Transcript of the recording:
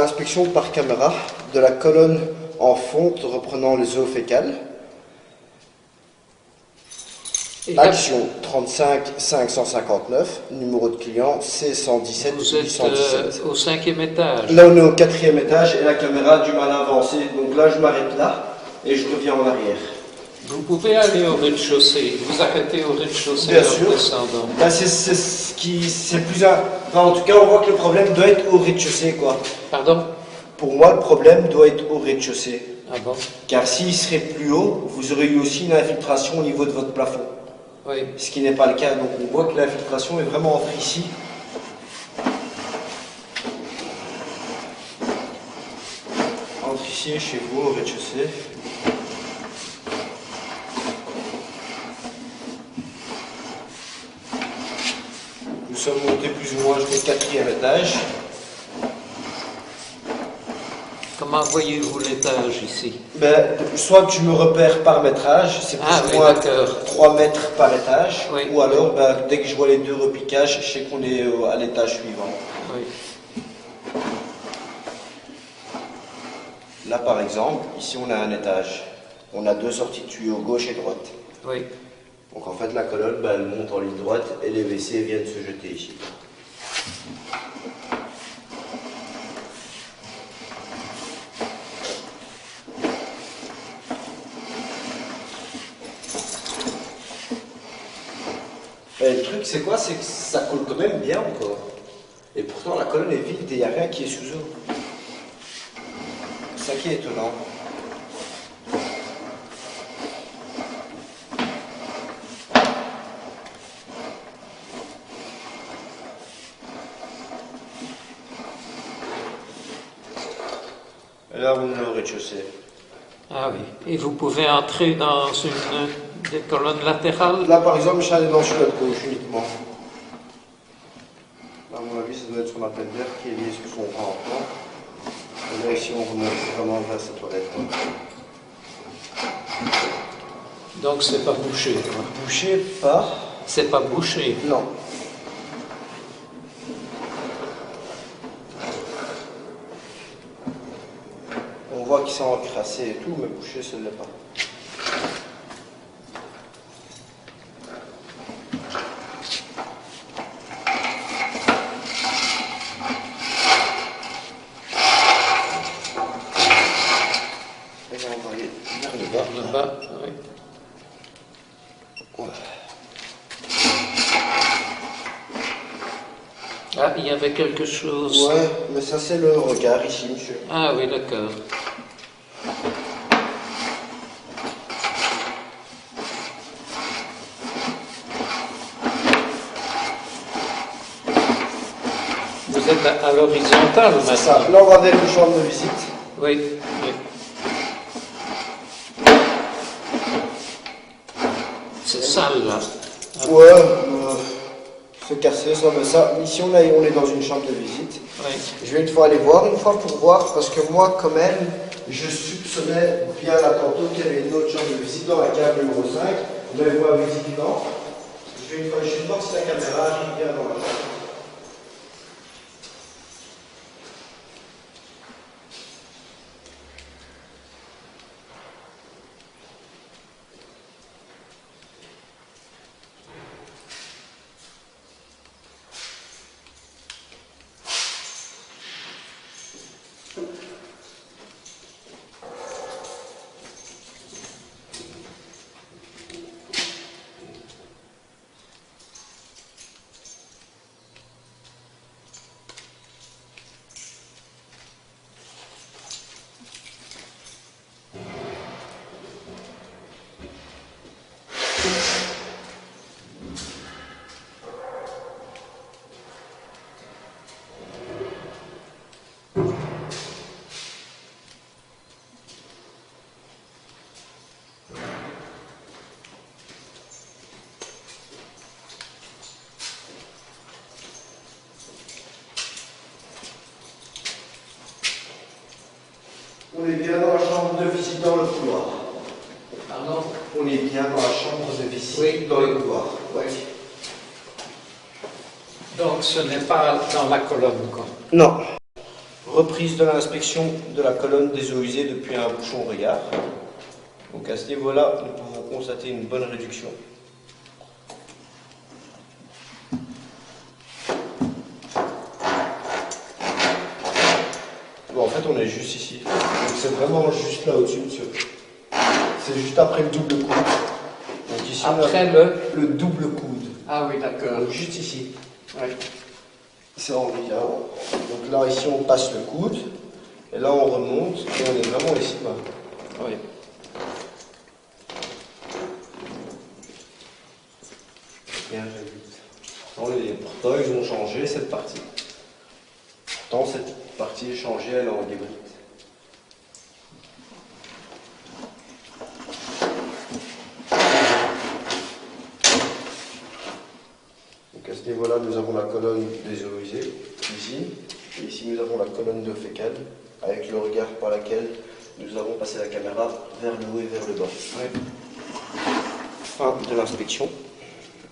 inspection par caméra de la colonne en fonte reprenant les eaux fécales. Action 35 559, numéro de client C117 Vous êtes 817. au 5e étage. Là on est au 4e étage et la caméra a du mal à avancer, donc là je m'arrête là et je reviens en arrière. Vous pouvez aller au rez-de-chaussée, vous arrêtez au rez-de-chaussée Bien en sûr. descendant. Là c'est plus un... Enfin, en tout cas on voit que le problème doit être au rez-de-chaussée quoi. Pardon? Pour moi le problème doit être au rez-de-chaussée. Ah bon? Car s'il serait plus haut, vous aurez eu aussi une infiltration au niveau de votre plafond. Oui. Ce qui n'est pas le cas, donc on voit que l'infiltration est vraiment entre ici. Entre ici et chez vous, au rez-de-chaussée. Nous sommes montés plus ou moins jusqu'au 4e étage. Comment voyez-vous l'étage ici? Ben, soit tu me repères par métrage, c'est plus ou moins 3 mètres par étage, oui. Ou alors ben, dès que je vois les deux repiquages, je sais qu'on est à l'étage suivant. Oui. Là par exemple, ici on a un étage, on a 2 sorties de tuyaux, gauche et droite. Oui. Donc en fait la colonne, ben, elle monte en ligne droite et les WC viennent se jeter ici. Et le truc c'est quoi? C'est que ça colle quand même bien encore. Et pourtant la colonne est vide et il n'y a rien qui est sous eau. C'est ça qui est étonnant. Et là on est au rez-de-chaussée. Ah oui. Et vous pouvez entrer dans une des colonnes latérales? Là par exemple je suis allé dans celui-là de gauche uniquement. À mon avis ça doit être ce qu'on appelle d'air qui est lié sur son rentrant. Et là ici on remonte vraiment vers sa toilette. Donc c'est pas bouché, quoi. Bouché pas? C'est pas bouché. Non. On voit qu'ils sont encrassés et tout, mais bouché ça ne l'est pas. Et là on va aller vers le bas. Le bas, oui. Voilà. Ah, il y avait quelque chose. Ouais, mais ça c'est le regard ici, monsieur. Ah oui, d'accord. Vous êtes à l'horizontale maintenant. C'est ça. Là on va vers une chambre de visite. Oui, oui. C'est sale là. Ouais, c'est cassé ça, mais ça. Ici on est dans une chambre de visite. Oui. Je vais une fois aller voir, pour voir, parce que moi quand même, je soupçonnais bien là tantôt qu'il y avait une autre chambre de visite dans la cave numéro 5. Vous allez voir visitant. Je vais une fois voir si la caméra arrive bien dans la chambre. On est bien dans la chambre de visite dans le couloir. Pardon? On est bien dans la chambre de visite dans le couloir. Ouais. Donc ce n'est pas dans la colonne, quoi. Non. reprise de l'inspection de la colonne des eaux usées depuis un bouchon regard. Donc à ce niveau-là, nous pouvons constater une bonne réduction. Bon, en fait, on est juste ici. Donc c'est vraiment juste là au-dessus, monsieur. C'est juste après le double coude. Donc ici, Après on a le double coude. Ah oui, d'accord. Donc juste ici. Oui. C'est en vient. Donc là, ici, on passe le coude. Et là, on remonte. Et on est vraiment ici bas. Oui. Bien réduite. Pourtant, ils ont changé cette partie. Pourtant, cette partie est changée, elle est en débris. Donc à ce niveau-là, nous avons la colonne des eaux usées, ici. Et ici, nous avons la colonne d'eau fécale, avec le regard par laquelle nous avons passé la caméra vers le haut et vers le bas. Oui. Fin de l'inspection.